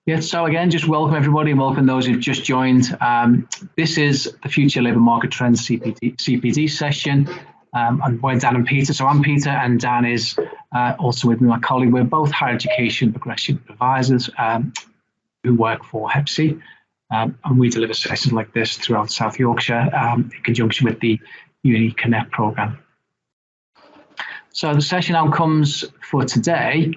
Yeah, so again, just welcome everybody and welcome those who've just joined. This is the Future Labour Market Trends CPD session. And we're Dan and Peter. So I'm Peter and Dan is also with me, my colleague. We're both higher education progression advisors who work for HEPC. And we deliver sessions like this throughout South Yorkshire in conjunction with the Uni Connect programme. So the session outcomes for today,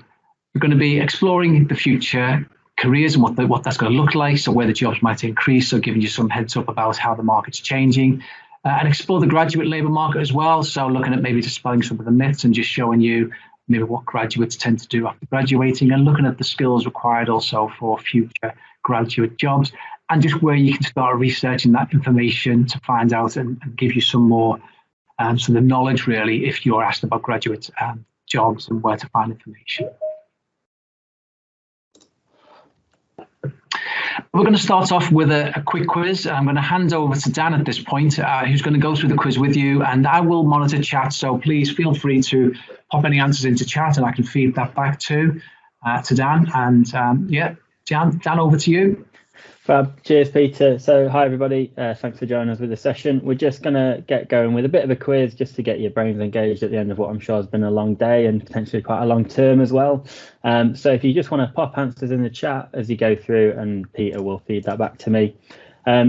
we're going to be exploring the future careers and what that's going to look like, so where the jobs might increase, so giving you some heads up about how the market's changing, and explore the graduate labour market as well, so looking at maybe dispelling some of the myths and just showing you maybe what graduates tend to do after graduating, and looking at the skills required also for future graduate jobs, and just where you can start researching that information to find out and give you some more sort of knowledge really if you're asked about graduate jobs and where to find information. We're going to start off with a quick quiz. I'm going to hand over to Dan at this point, who's going to go through the quiz with you, and I will monitor chat, so please feel free to pop any answers into chat and I can feed that back to Dan. And yeah, Dan, over to you. Fab. Cheers, Peter. So hi, everybody. Thanks for joining us with the session. We're just going to get going with a bit of a quiz just to get your brains engaged at the end of what I'm sure has been a long day and potentially quite a long term as well. So if you just want to pop answers in the chat as you go through, and Peter will feed that back to me.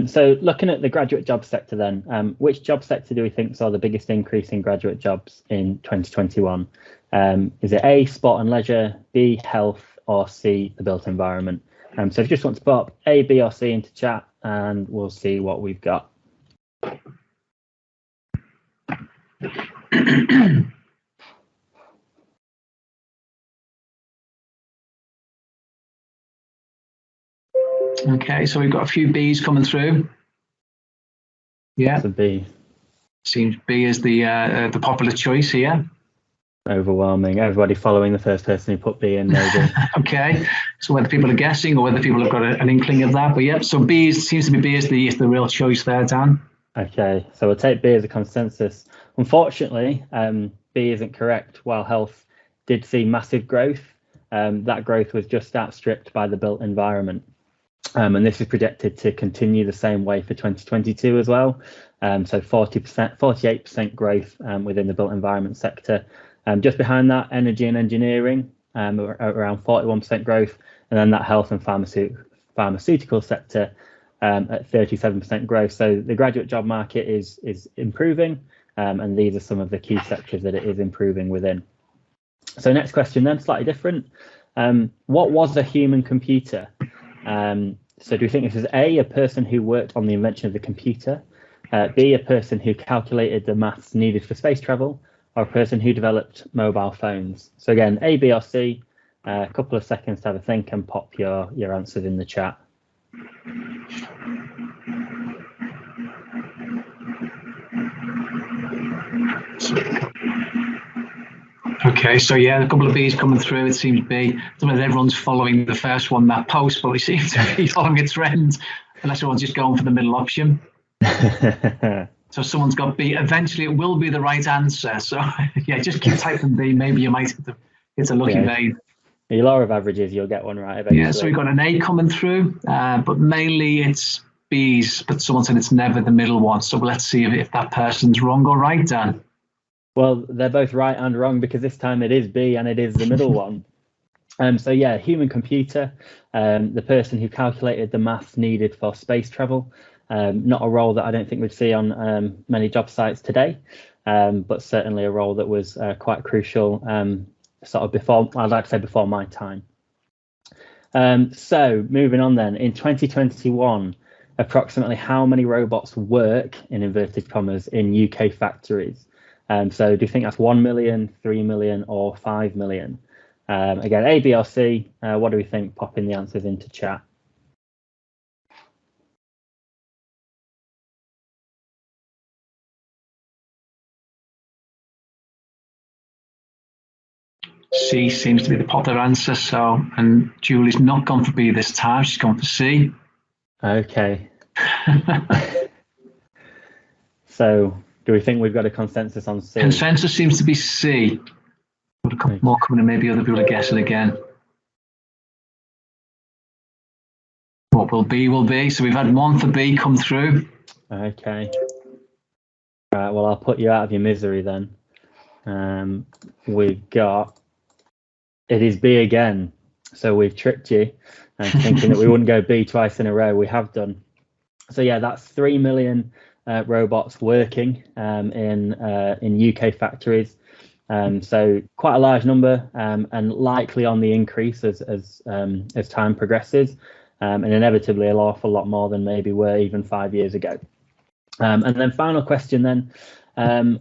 So looking at the graduate job sector then, which job sector do we think saw the biggest increase in graduate jobs in 2021? Is it A, sport and leisure, B, health, or C, the built environment? So if you just want to pop A, B, or C into chat, and we'll see what we've got. Okay, so we've got a few Bs coming through. Yeah, it's a B. Seems B is the popular choice here. Overwhelming. Everybody following the first person who put B in, maybe. Okay, so whether people are guessing or whether people have got an inkling of that, but yeah, so B seems to be B is the real choice there, Dan. Okay, so we'll take B as a consensus. Unfortunately, B isn't correct. While health did see massive growth, that growth was just outstripped by the built environment. And this is projected to continue the same way for 2022 as well. So 48% growth within the built environment sector. Just behind that, energy and engineering, around 41% growth, and then that health and pharmaceutical sector at 37% growth. So the graduate job market is improving, and these are some of the key sectors that it is improving within. So next question then, slightly different. What was a human computer? So do you think this is A, person who worked on the invention of the computer, B, a person who calculated the maths needed for space travel, or a person who developed mobile phones? So again, A, B, or C. A couple of seconds to have a think and pop your answers in the chat. Okay, so yeah, a couple of B's coming through. It seems B. I don't know if everyone's following the first one, that post, but we seem to be following a trend, unless everyone's just going for the middle option. So someone's got B. Eventually, it will be the right answer. So yeah, just keep typing B. Maybe you might get a lucky vein. The law of averages, you'll get one right eventually. Yeah, so we've got an A coming through, but mainly it's B's. But someone said it's never the middle one. So let's see if that person's wrong or right, Dan. Well, they're both right and wrong because this time it is B and it is the middle one. So yeah, human computer, the person who calculated the maths needed for space travel. Not a role that I don't think we'd see on many job sites today, but certainly a role that was quite crucial, sort of before, I'd like to say before my time. So moving on then, in 2021, approximately how many robots work, in inverted commas, in UK factories? So do you think that's 1 million, 3 million, or 5 million? Again, A, B, or C, what do we think? Popping the answers into chat. C seems to be the popular answer. So, and Julie's not gone for B this time. She's gone for C. Okay. So, do we think we've got a consensus on C? Consensus seems to be C. Got a couple more coming in. Maybe other people are guessing again. what will be. So we've had one for B come through. Okay. Right, well, I'll put you out of your misery then. We've got, it is B again. So we've tricked you and thinking that we wouldn't go B twice in a row. We have done. So yeah, that's 3 million robots working in UK factories. So quite a large number, and likely on the increase as time progresses, and inevitably an awful lot more than maybe were even 5 years ago. And then final question then,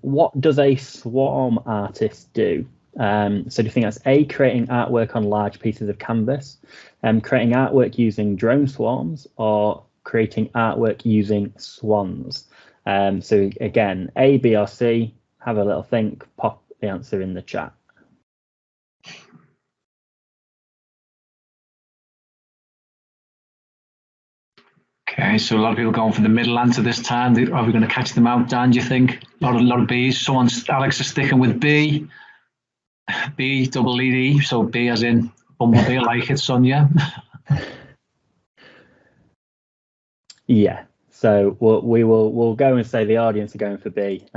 what does a swarm artist do? So do you think that's A, creating artwork on large pieces of canvas, creating artwork using drone swarms, or creating artwork using swans? So again, A, B, or C, have a little think, pop the answer in the chat. Okay, so a lot of people going for the middle answer this time. Are we going to catch them out, Dan, do you think? A lot of B's. Alex is sticking with B. B, double E-D, so B as in Bumblebee, I like it, Sonia. Yeah, so we'll go and say the audience are going for B.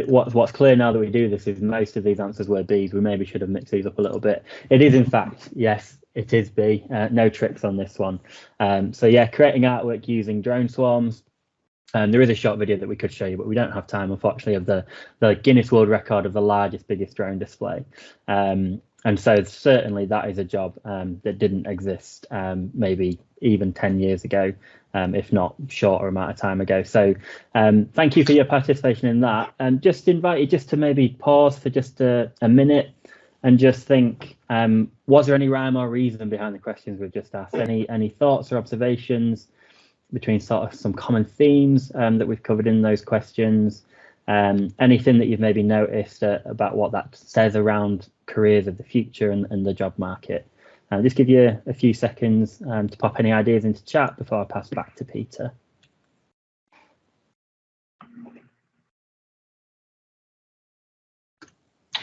What's clear now that we do this is most of these answers were B's. We maybe should have mixed these up a little bit. It is in fact, yes, it is B. No tricks on this one. So yeah, creating artwork using drone swarms. There is a short video that we could show you, but we don't have time, unfortunately, of the Guinness World Record of the biggest drone display. And so certainly that is a job that didn't exist maybe even 10 years ago, if not shorter amount of time ago. So thank you for your participation in that. And just invite you just to maybe pause for just a minute and just think, was there any rhyme or reason behind the questions we've just asked? Any thoughts or observations between sort of some common themes that we've covered in those questions? Anything that you've maybe noticed about what that says around careers of the future and the job market? Just give you a few seconds to pop any ideas into chat before I pass back to Peter.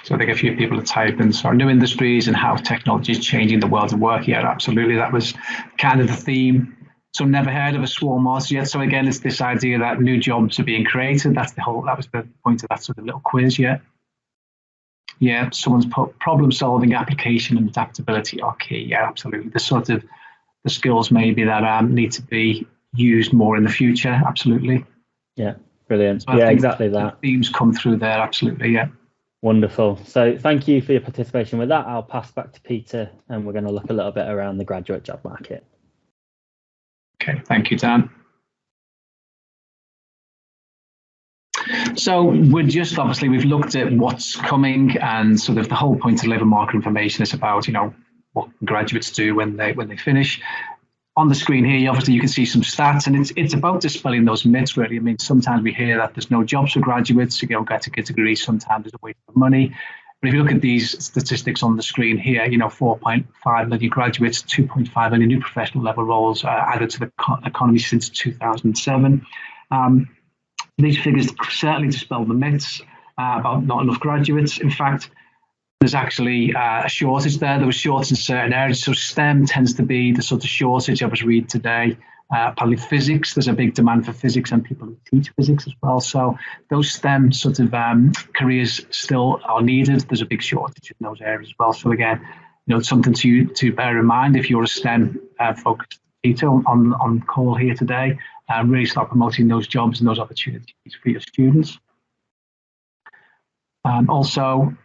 So I think a few people are typing, so new industries and how technology is changing the world of work. Yeah, absolutely. That was kind of the theme. So never heard of a swarm artist yet. So again, it's this idea that new jobs are being created. That was the point of that sort of little quiz. Yeah, someone's put problem solving, application and adaptability are key. Yeah, absolutely. The sort of the skills maybe that need to be used more in the future. Absolutely. Yeah, brilliant. So yeah, exactly that. The themes come through there. Absolutely. Yeah. Wonderful. So thank you for your participation with that. I'll pass back to Peter and we're going to look a little bit around the graduate job market. Okay, thank you, Dan. So we've looked at what's coming, and sort of the whole point of labour market information is about, what graduates do when they finish. On the screen here, obviously you can see some stats, and it's about dispelling those myths, really. I mean, sometimes we hear that there's no jobs for graduates, you get a degree, sometimes there's a waste of money. But if you look at these statistics on the screen here, 4.5 million graduates, 2.5 million new professional level roles added to the economy since 2007. These figures certainly dispel the myths about not enough graduates. In fact, there's actually a shortage there. There was shortage in certain areas. So STEM tends to be the sort of shortage I was reading today. Probably physics, there's a big demand for physics and people who teach physics as well. So those STEM sort of careers still are needed. There's a big shortage in those areas as well. So again, it's something to bear in mind if you're a STEM focused teacher on call here today. Really start promoting those jobs and those opportunities for your students. Also,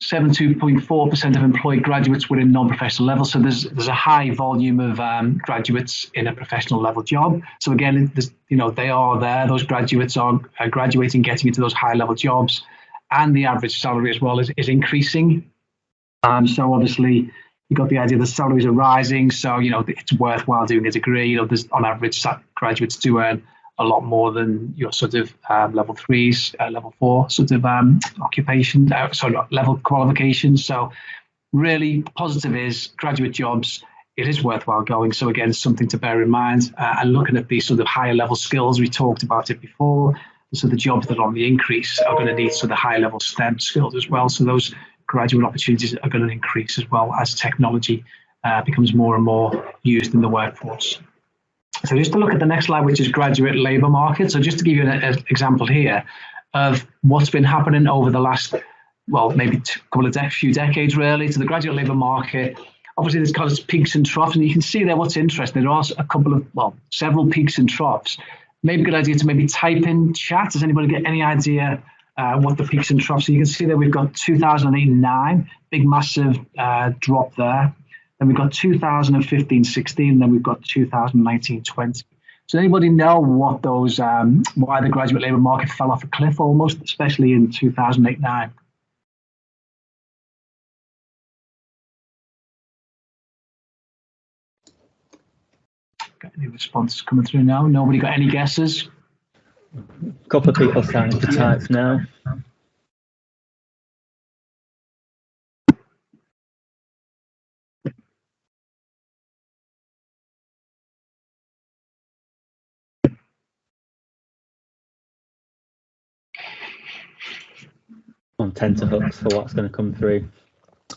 72.4% of employed graduates were in non-professional level. So there's a high volume of graduates in a professional level job. So again, they are there. Those graduates are graduating, getting into those high level jobs, and the average salary as well is increasing. So obviously you've got the idea that salaries are rising. So it's worthwhile doing a degree. There's on average graduates do earn a lot more than your sort of level 3s, level 4 sort of level qualifications. So really positive is graduate jobs, it is worthwhile going. So again, something to bear in mind, and looking at these sort of higher level skills, we talked about it before. So the jobs that are on the increase are going to need sort of high level STEM skills as well. So those graduate opportunities are going to increase as well as technology becomes more and more used in the workforce. So just to look at the next slide, which is graduate labour market. So just to give you an example here of what's been happening over the last, well, maybe few decades really, to the graduate labour market. Obviously, there's kind of peaks and troughs, and you can see there what's interesting. There are several peaks and troughs. Maybe a good idea to maybe type in chat. Does anybody get any idea what the peaks and troughs? So you can see there we've got 2008-9, big massive drop there. Then we've got 2015-16, then we've got 2019-20. Does anybody know what those, why the graduate labour market fell off a cliff almost, especially in 2008-9? Got any responses coming through now? Nobody got any guesses? A couple of people starting to type now. On tenterhooks for what's going to come through.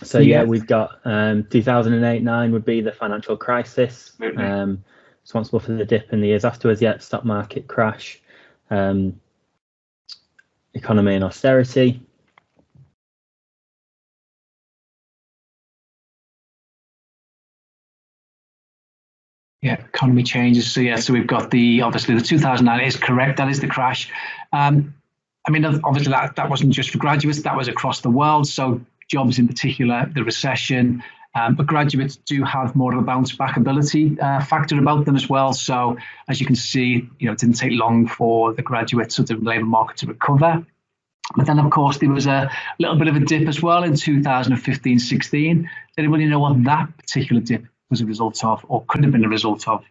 So yeah, we've got 2008-9 would be the financial crisis, responsible for the dip in the years afterwards. Yeah, stock market crash, economy and austerity. Yeah, economy changes. So yeah, so we've got obviously the 2009 is correct. That is the crash. I mean, obviously that wasn't just for graduates. That was across the world. So jobs in particular, the recession. But graduates do have more of a bounce back ability factor about them as well. So as you can see, it didn't take long for the graduate sort of labour market to recover. But then, of course, there was a little bit of a dip as well in 2015-16. Does anybody know what that particular dip was a result of, or could have been a result of?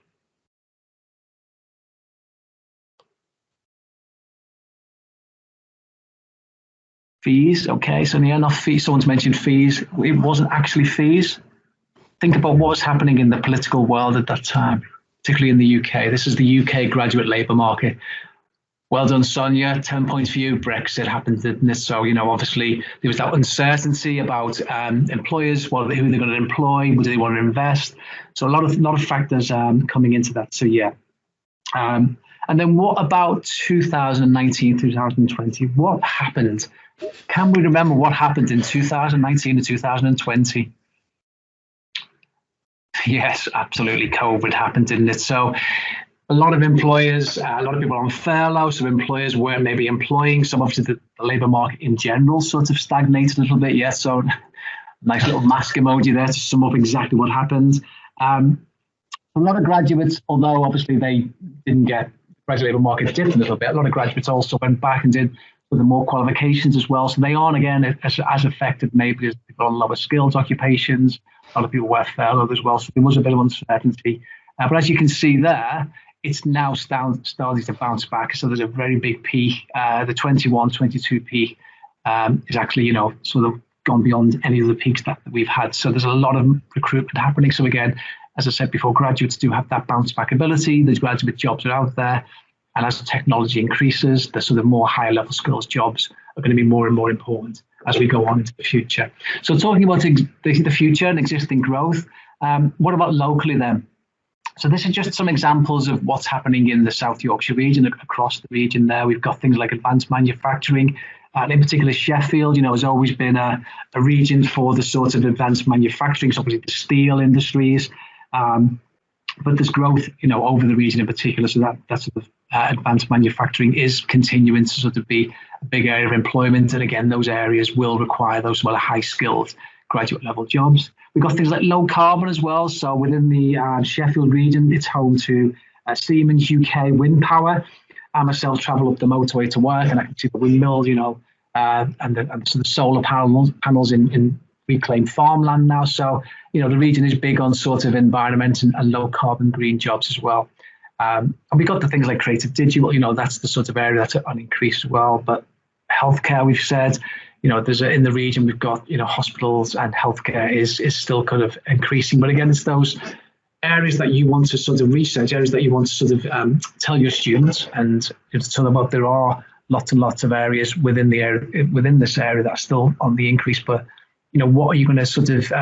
Fees. Okay, so yeah, not fees. Someone's mentioned fees. It wasn't actually fees. Think about what was happening in the political world at that time, particularly in the UK. This is the UK graduate labour market. Well done, Sonia. 10 points for you. Brexit happened, didn't it? So, obviously there was that uncertainty about employers, who they're going to employ, do they want to invest? So a lot of factors coming into that. So yeah. And then what about 2019, 2020? What happened? Can we remember what happened in 2019 and 2020? Yes, absolutely. COVID happened, didn't it? So a lot of employers, a lot of people on furlough, so employers weren't maybe employing. Some obviously the labour market in general sort of stagnated a little bit. Yes, so nice little mask emoji there to sum up exactly what happened. A lot of graduates, although obviously they didn't get graduate labour market dipped a little bit, a lot of graduates also went back and did with the more qualifications as well. So they aren't, again, as affected maybe as people on lower skilled occupations. A lot of people were furloughed as well. So there was a bit of uncertainty. But as you can see there, it's now starting to bounce back. So there's a very big peak. The 21-22 peak is actually, sort of gone beyond any of the peaks that we've had. So there's a lot of recruitment happening. So again, as I said before, graduates do have that bounce back ability. Those graduate jobs are out there. And as technology increases, the sort of more higher level skills jobs are going to be more and more important as we go on into the future. So talking about the future and existing growth, what about locally then? So this is just some examples of what's happening in the South Yorkshire region, across the region there. We've got things like advanced manufacturing. In particular, Sheffield, has always been a region for the sort of advanced manufacturing, so obviously the steel industries. But there's growth, over the region in particular. So that sort of advanced manufacturing is continuing to sort of be a big area of employment. And again, those areas will require those high skilled graduate level jobs. We've got things like low carbon as well. So within the Sheffield region, it's home to Siemens UK wind power. I myself travel up the motorway to work and I can see the windmills, and the solar panels in reclaimed farmland now. So, the region is big on sort of environment and low carbon green jobs as well. And we got the things like creative digital, that's the sort of area that's on increase as well. But healthcare, we've said, there's in the region, we've got, hospitals and healthcare is still kind of increasing. But again, it's those areas that you want to sort of research, areas that you want to sort of tell your students and to tell them about. There are lots and lots of areas within this area that are still on the increase, but what are you going to sort of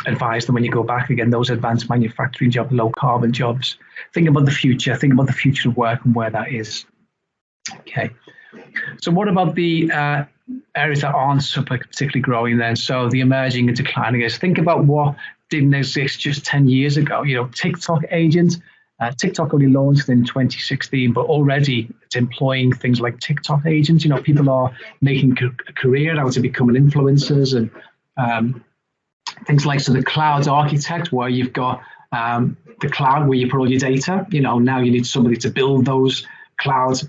advise them when you go back again? Those advanced manufacturing jobs, low carbon jobs. Think about the future. Think about the future of work and where that is. Okay. So what about the areas that aren't particularly growing then? So the emerging and declining areas. Think about what didn't exist just 10 years ago. TikTok agent. TikTok only launched in 2016, but already it's employing things like TikTok agents. People are making a career out of becoming influencers, and things like the cloud architect, where you've got the cloud where you put all your data. Now you need somebody to build those cloud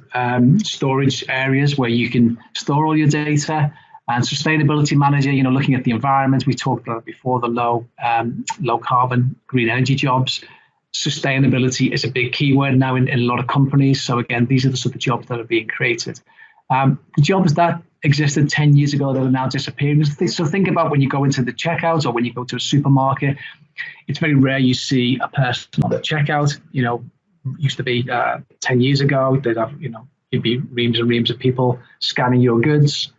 storage areas where you can store all your data. And sustainability manager, looking at the environment. We talked about before, the low carbon green energy jobs. Sustainability is a big keyword now in a lot of companies. So again, these are the sort of jobs that are being created. The jobs that existed 10 years ago that are now disappearing. So think about when you go into the checkout or when you go to a supermarket, it's very rare you see a person on the checkout. Used to be 10 years ago, they'd have, you'd be reams and reams of people scanning your goods.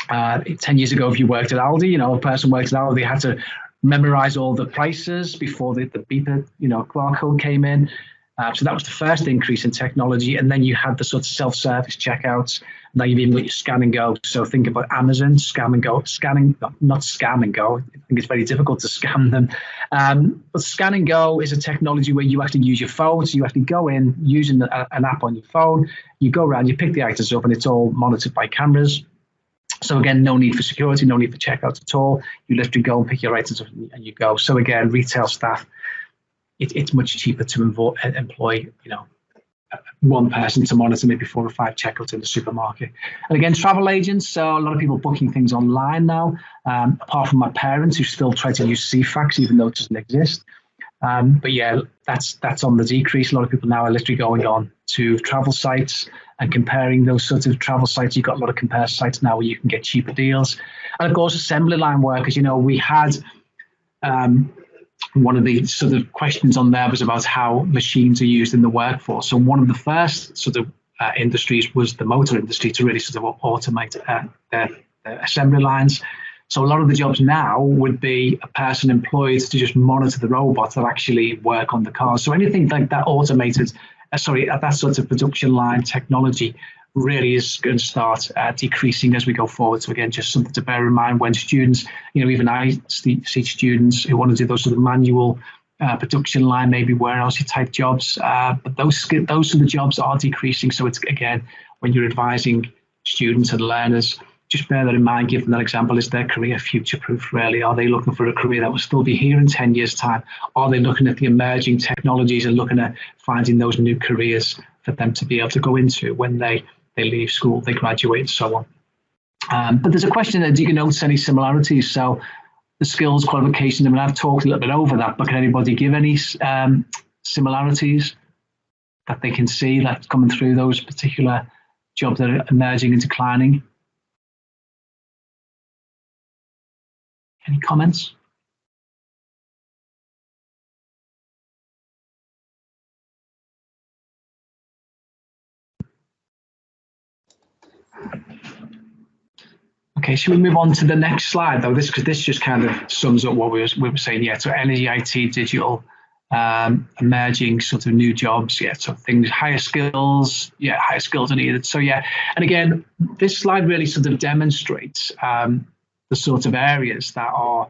10 years ago, if you worked at Aldi, a person worked at Aldi, they had to memorize all the prices before the beeper, QR code came in. So that was the first increase in technology. And then you had the sort of self-service checkouts. Now you've even got your scan and go. So think about Amazon, not scan and go. I think it's very difficult to scan them. But scan and go is a technology where you actually use your phone. So you actually go in using an app on your phone. You go around, you pick the items up, and it's all monitored by cameras. So again, no need for security, no need for checkouts at all. You literally go and pick your items up and you go. So again, retail staff, it's much cheaper to employ, one person to monitor maybe 4 or 5 checkouts in the supermarket. And again, travel agents. So a lot of people booking things online now, apart from my parents who still try to use CFAX, even though it doesn't exist. But yeah, that's on the decrease. A lot of people now are literally going on to travel sites and comparing those sorts of travel sites. You've got a lot of compare sites now where you can get cheaper deals. And of course, assembly line workers, we had one of the sort of questions on there was about how machines are used in the workforce. So one of the first sort of industries was the motor industry to really sort of automate their assembly lines. So a lot of the jobs now would be a person employed to just monitor the robots that actually work on the cars. So anything like that automated, that sort of production line technology really is going to start decreasing as we go forward. So again, just something to bear in mind when students, even I see students who want to do those sort of manual production line, maybe warehousey type jobs, but those sort of jobs are decreasing. So it's, again, when you're advising students and learners, just bear that in mind. Give them that example. Is their career future-proof, really? Are they looking for a career that will still be here in 10 years' time? Are they looking at the emerging technologies and looking at finding those new careers for them to be able to go into when they leave school, they graduate, and so on? But there's a question there, do you notice any similarities? So the skills, qualifications, I've talked a little bit over that, but can anybody give any similarities that they can see that's coming through those particular jobs that are emerging and declining? Any comments? Okay, should we move on to the next slide though? Because this just kind of sums up what we were saying. Yeah, so energy, IT, digital, emerging sort of new jobs. Yeah, so things, higher skills. Yeah, higher skills are needed. So yeah, and again, this slide really sort of demonstrates the sort of areas that are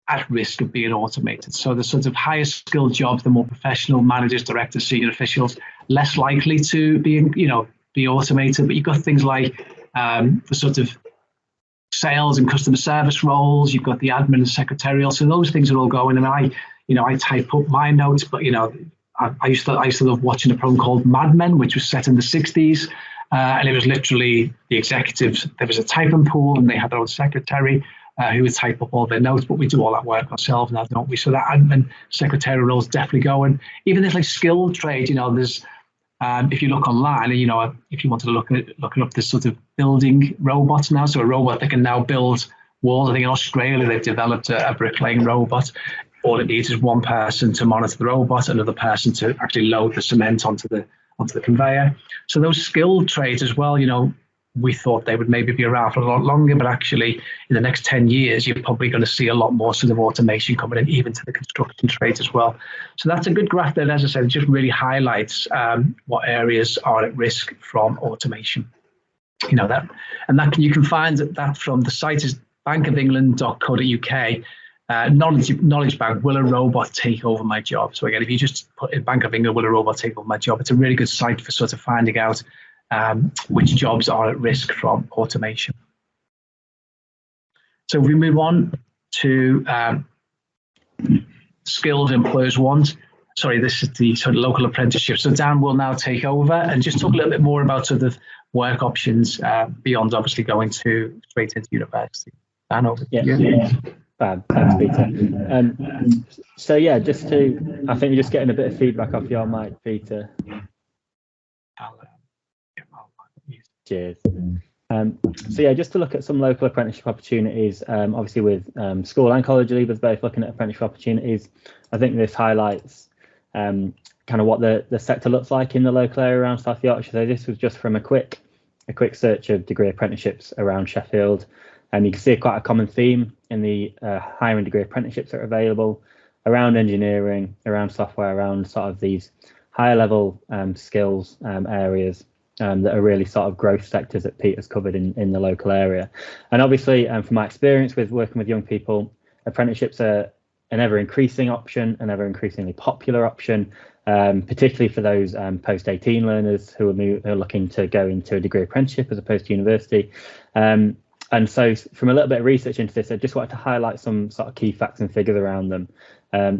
at risk of being automated. So the sort of higher skilled jobs, the more professional managers, directors, senior officials, less likely to be automated. But you've got things like the sort of sales and customer service roles. You've got the admin and secretarial. So those things are all going. And I type up my notes, but I used to love watching a program called Mad Men, which was set in the 60s. And it was literally the executives. There was a typing pool and they had their own secretary who would type up all their notes, but we do all that work ourselves now, don't we? So that admin secretarial role is definitely going. Even this like skilled trade, there's if you look online, and if you wanted to looking up this sort of building robots now, so a robot that can now build walls. I think in Australia they've developed a bricklaying robot. All it needs is one person to monitor the robot, another person to actually load the cement onto the conveyor. So those skilled trades as well, we thought they would maybe be around for a lot longer, but actually in the next 10 years, you're probably going to see a lot more sort of automation coming in, even to the construction trades as well. So that's a good graph that, as I said, just really highlights what areas are at risk from automation. You know that, and that you can find that from the site is bankofengland.co.uk. Knowledge Bank, will a robot take over my job? So again, if you just put in Bank of England, will a robot take over my job? It's a really good site for sort of finding out which jobs are at risk from automation. So if we move on to skills employers want. Sorry, this is the sort of local apprenticeship. So Dan will now take over and just talk a little bit more about sort of work options beyond obviously going straight into university. Dan, over to you. Yeah. Thanks, Peter. So yeah, I think you're just getting a bit of feedback off your mic, Peter. Cheers. So yeah, just to look at some local apprenticeship opportunities, obviously with school and college leavers both looking at apprenticeship opportunities, I think this highlights kind of what the sector looks like in the local area around South Yorkshire. So this was just from a quick search of degree apprenticeships around Sheffield. And you can see quite a common theme in the hiring degree apprenticeships that are available around engineering, around software, around sort of these higher level skills areas that are really sort of growth sectors that Peter's covered in the local area. And obviously, from my experience with working with young people, apprenticeships are an ever increasing option, an ever increasingly popular option, particularly for those post-18 learners who are looking to go into a degree apprenticeship as opposed to university. And so from a little bit of research into this, I just wanted to highlight some sort of key facts and figures around them.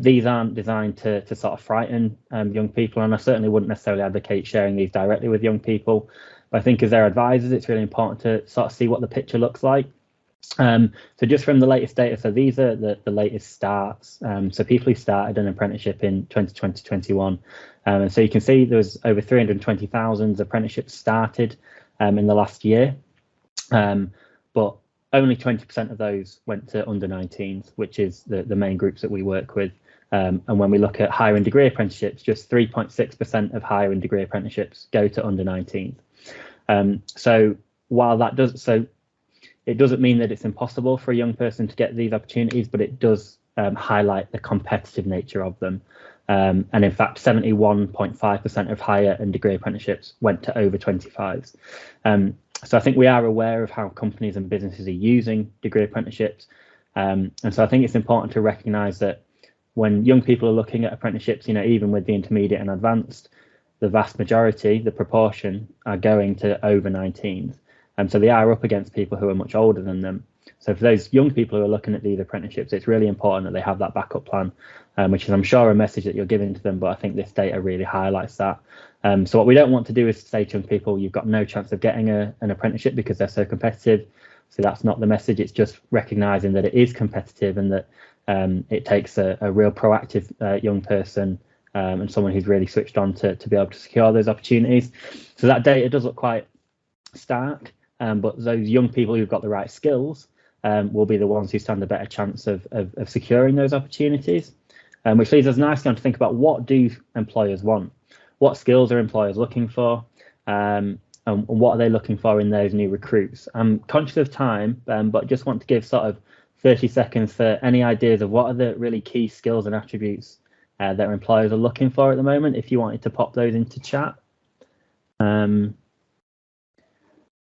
These aren't designed to sort of frighten young people, and I certainly wouldn't necessarily advocate sharing these directly with young people. But I think as their advisors, it's really important to sort of see what the picture looks like. So just from the latest data, so these are the latest starts. So people who started an apprenticeship in 2020-21. And so you can see there was over 320,000 apprenticeships started in the last year. But only 20% of those went to under 19s, which is the main groups that we work with. And when we look at higher and degree apprenticeships, just 3.6% of higher and degree apprenticeships go to under 19s. So while that it doesn't mean that it's impossible for a young person to get these opportunities, but it does highlight the competitive nature of them. And in fact, 71.5% of higher and degree apprenticeships went to over 25s. So I think we are aware of how companies and businesses are using degree apprenticeships. And so I think it's important to recognise that when young people are looking at apprenticeships, you know, even with the intermediate and advanced, the vast majority, the proportion, are going to over 19s. So they are up against people who are much older than them. So for those young people who are looking at these apprenticeships, it's really important that they have that backup plan, which is, I'm sure, a message that you're giving to them. But I think this data really highlights that. So what we don't want to do is say to young people, you've got no chance of getting an apprenticeship because they're so competitive. So that's not the message. It's just recognising that it is competitive and that it takes a real proactive young person and someone who's really switched on to be able to secure those opportunities. So that data does look quite stark, but those young people who've got the right skills will be the ones who stand a better chance of securing those opportunities, which leads us nicely on to think about what do employers want? What skills are employers looking for? And what are they looking for in those new recruits? I'm conscious of time, but just want to give sort of 30 seconds for any ideas of what are the really key skills and attributes that employers are looking for at the moment, if you wanted to pop those into chat.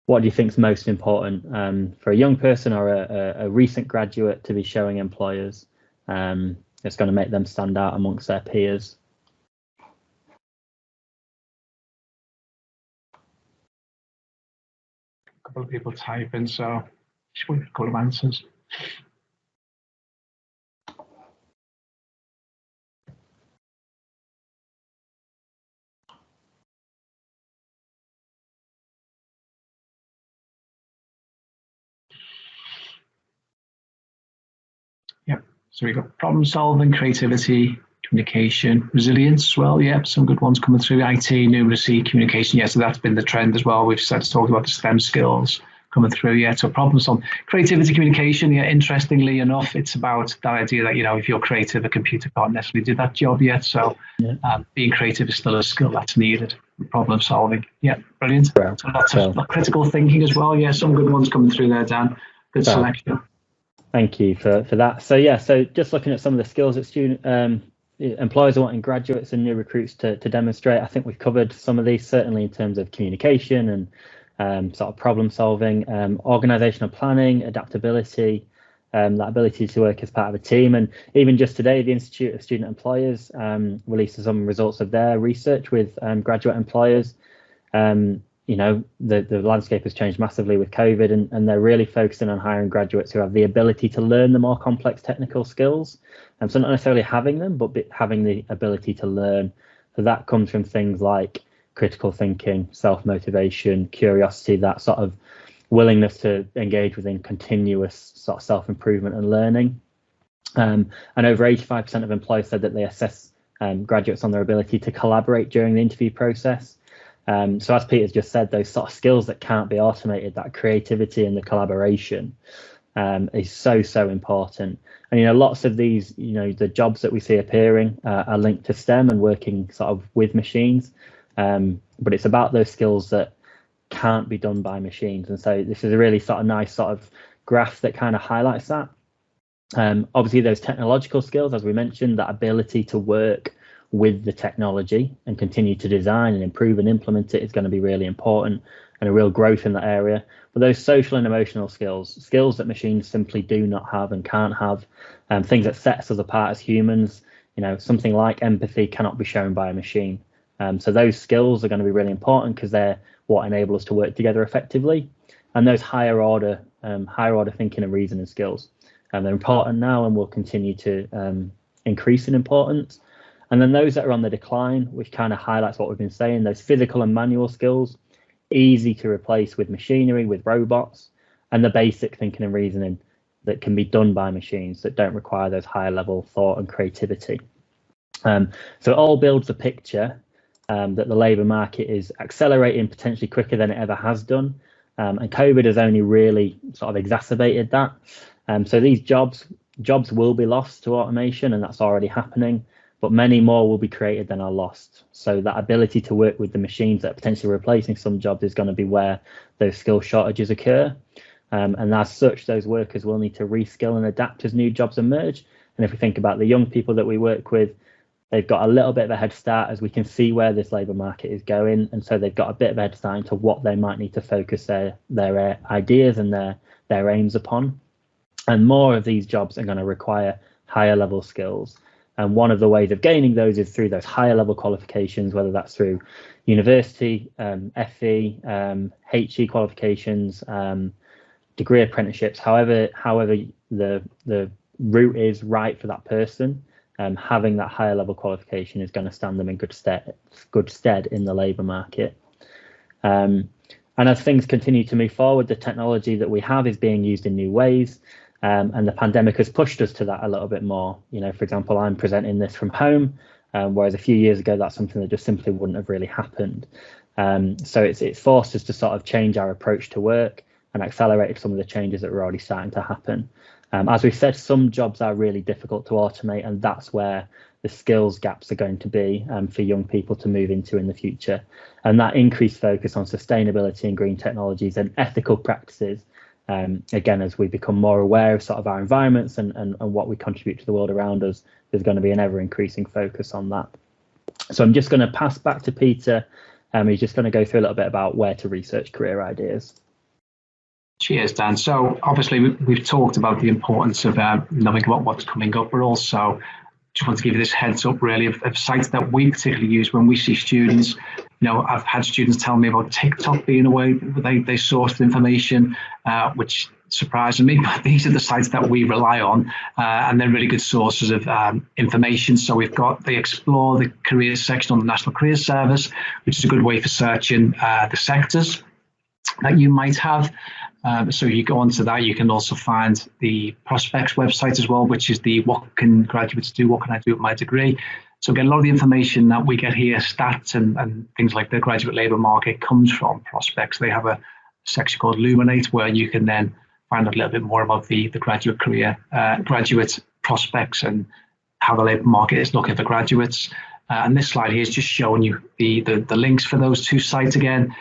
What do you think is most important for a young person or a recent graduate to be showing employers that's going to make them stand out amongst their peers? A couple of people typing, so just wait for a couple of answers. Yep, so we've got problem solving, creativity, communication, resilience as well. Yep, some good ones coming through. IT, numeracy, communication. Yeah, so that's been the trend as well. We've talked about the STEM skills, coming through. Yeah, so problem solving, creativity, communication. Yeah, interestingly enough, it's about that idea that, if you're creative, a computer can't necessarily do that job yet. So being creative is still a skill that's needed. Problem solving. Yeah, brilliant. Well, so lots of critical thinking as well. Yeah, some good ones coming through there, Dan. Good selection. Thank you for that. So so just looking at some of the skills that employers are wanting graduates and new recruits to demonstrate. I think we've covered some of these, certainly in terms of communication and sort of problem solving, organizational planning, adaptability, that ability to work as part of a team. And even just today, the Institute of Student Employers released some results of their research with graduate employers. The landscape has changed massively with COVID, and they're really focusing on hiring graduates who have the ability to learn the more complex technical skills. So not necessarily having them, but having the ability to learn. So that comes from things like critical thinking, self-motivation, curiosity, that sort of willingness to engage within continuous sort of self-improvement and learning. And over 85% of employers said that they assess graduates on their ability to collaborate during the interview process. So as Peter's just said, those sort of skills that can't be automated, that creativity and the collaboration is so important. And lots of these, the jobs that we see appearing are linked to STEM and working sort of with machines, but it's about those skills that can't be done by machines. And so this is a really sort of nice sort of graph that kind of highlights that. Obviously those technological skills, as we mentioned, that ability to work with the technology and continue to design and improve and implement it is going to be really important, and a real growth in that area. But those social and emotional skills that machines simply do not have and can't have, things that sets us apart as humans, something like empathy cannot be shown by a machine. So those skills are going to be really important because they're what enable us to work together effectively. And those higher order thinking and reasoning skills, they're important now and will continue to increase in importance. And then those that are on the decline, which kind of highlights what we've been saying, those physical and manual skills, easy to replace with machinery, with robots, and the basic thinking and reasoning that can be done by machines that don't require those higher level thought and creativity. So it all builds a picture that the labour market is accelerating potentially quicker than it ever has done. And COVID has only really sort of exacerbated that. So these jobs will be lost to automation, and that's already happening, but many more will be created than are lost. So that ability to work with the machines that are potentially replacing some jobs is going to be where those skill shortages occur. And as such, those workers will need to reskill and adapt as new jobs emerge. And if we think about the young people that we work with, they've got a little bit of a head start as we can see where this labour market is going. And so they've got a bit of a head start into what they might need to focus their ideas and their aims upon. And more of these jobs are going to require higher level skills. And one of the ways of gaining those is through those higher level qualifications, whether that's through university, FE, HE qualifications, degree apprenticeships, however the route is right for that person. Having that higher level qualification is going to stand them in good stead in the labour market. And as things continue to move forward, the technology that we have is being used in new ways. And the pandemic has pushed us to that a little bit more. For example, I'm presenting this from home, whereas a few years ago, that's something that just simply wouldn't have really happened. So it's forced us to sort of change our approach to work and accelerated some of the changes that were already starting to happen. As we've said, some jobs are really difficult to automate, and that's where the skills gaps are going to be for young people to move into in the future. And that increased focus on sustainability and green technologies and ethical practices, again, as we become more aware of sort of our environments and what we contribute to the world around us, there's going to be an ever increasing focus on that. So I'm just going to pass back to Peter. He's just going to go through a little bit about where to research career ideas. Cheers, Dan. So obviously we've talked about the importance of knowing about what's coming up, but also just want to give you this heads up really of sites that we particularly use when we see students. I've had students tell me about TikTok being a way they source information, which surprises me, but these are the sites that we rely on, and they're really good sources of information. So we've got the Explore the Careers section on the National Careers Service, which is a good way for searching the sectors that you might have. So you go onto that, you can also find the Prospects website as well, which is the what can graduates do, what can I do with my degree. So again, a lot of the information that we get here, stats and things like the graduate labour market, comes from Prospects. They have a section called Illuminate, where you can then find out a little bit more about the graduate career, graduate prospects, and how the labour market is looking for graduates. And this slide here is just showing you the links for those two sites again.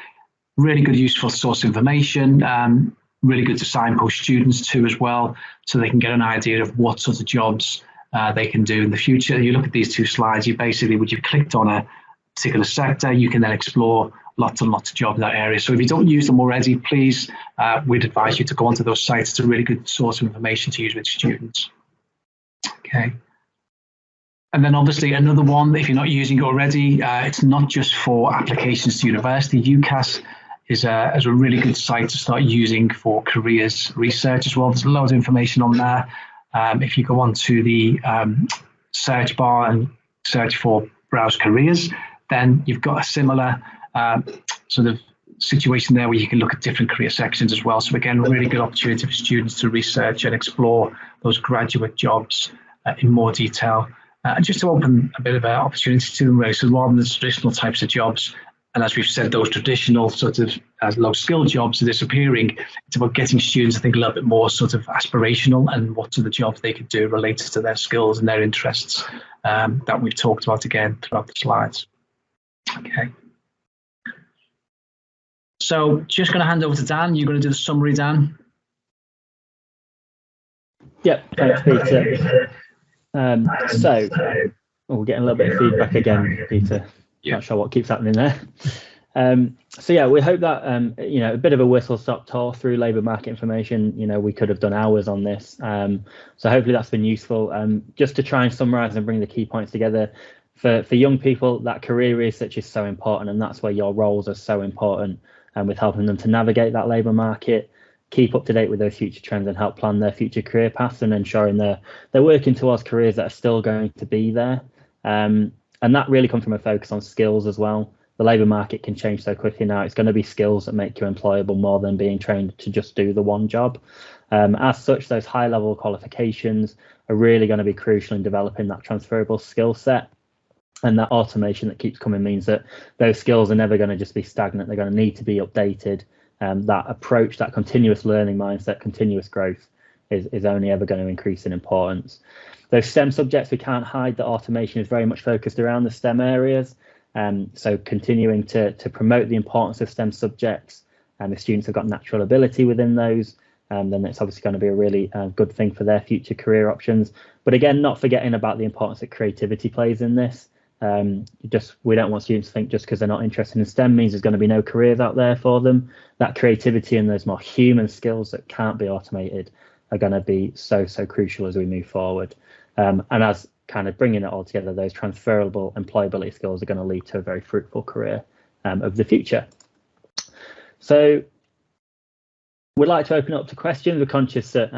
Really good, useful source information. Really good to signpost students to as well, so they can get an idea of what sorts of jobs they can do in the future. You look at these two slides, you basically, when you've clicked on a particular sector, you can then explore lots and lots of jobs in that area. So if you don't use them already, please, we'd advise you to go onto those sites. It's a really good source of information to use with students. Okay. And then obviously another one, if you're not using it already, it's not just for applications to university. UCAS is a really good site to start using for careers research as well. There's a lot of information on there. If you go onto the search bar and search for browse careers, then you've got a similar sort of situation there where you can look at different career sections as well. So again, a really good opportunity for students to research and explore those graduate jobs in more detail, and just to open a bit of an opportunity to them, really. So rather than the traditional types of jobs, and as we've said, those traditional sort of low skill jobs are disappearing, it's about getting students to think a little bit more sort of aspirational and what are the jobs they could do related to their skills and their interests that we've talked about again throughout the slides. Okay. So just going to hand over to Dan. You're going to do the summary, Dan. Yep, thanks, Peter. So we're getting a little bit of feedback again, Peter. Yeah. Not sure what keeps happening there. So yeah, we hope that a bit of a whistle-stop tour through labour market information. We could have done hours on this. So hopefully that's been useful. Just to try and summarise and bring the key points together. For young people, that career research is so important, and that's where your roles are so important, and with helping them to navigate that labour market, keep up to date with those future trends, and help plan their future career paths, and ensuring they're working towards careers that are still going to be there. And that really comes from a focus on skills as well. The labour market can change so quickly now. It's going to be skills that make you employable more than being trained to just do the one job. As such, those high level qualifications are really going to be crucial in developing that transferable skill set. And that automation that keeps coming means that those skills are never going to just be stagnant. They're going to need to be updated. That approach, that continuous learning mindset, continuous growth is only ever going to increase in importance. Those STEM subjects, we can't hide that automation is very much focused around the STEM areas. So continuing to promote the importance of STEM subjects, and if students have got natural ability within those, then it's obviously going to be a really good thing for their future career options. But again, not forgetting about the importance that creativity plays in this. We don't want students to think just because they're not interested in STEM means there's going to be no careers out there for them. That creativity and those more human skills that can't be automated are going to be so crucial as we move forward. And as kind of bringing it all together, those transferable employability skills are going to lead to a very fruitful career of the future. So we'd like to open up to questions. We're conscious that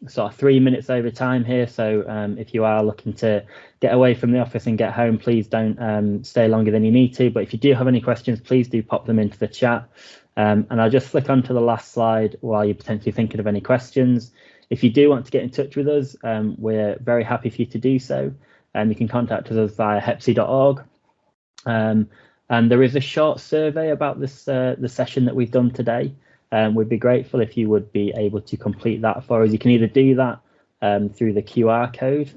sort of 3 minutes over time here. So if you are looking to get away from the office and get home, please don't stay longer than you need to. But if you do have any questions, please do pop them into the chat. And I'll just flick on to the last slide while you're potentially thinking of any questions. If you do want to get in touch with us, we're very happy for you to do so. You can contact us via hepsi.org. And there is a short survey about this the session that we've done today. We'd be grateful if you would be able to complete that for us. You can either do that through the QR code,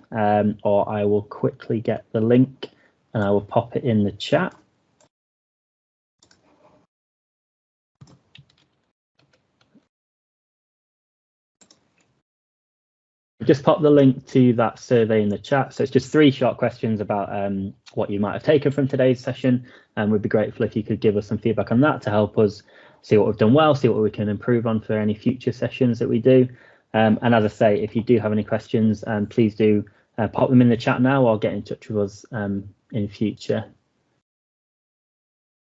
or I will quickly get the link and I will pop it in the chat. Just pop the link to that survey in the chat. So it's just 3 short questions about what you might have taken from today's session, and we'd be grateful if you could give us some feedback on that to help us see what we've done well, see what we can improve on for any future sessions that we do. And as I say, if you do have any questions, please do pop them in the chat now or get in touch with us in future.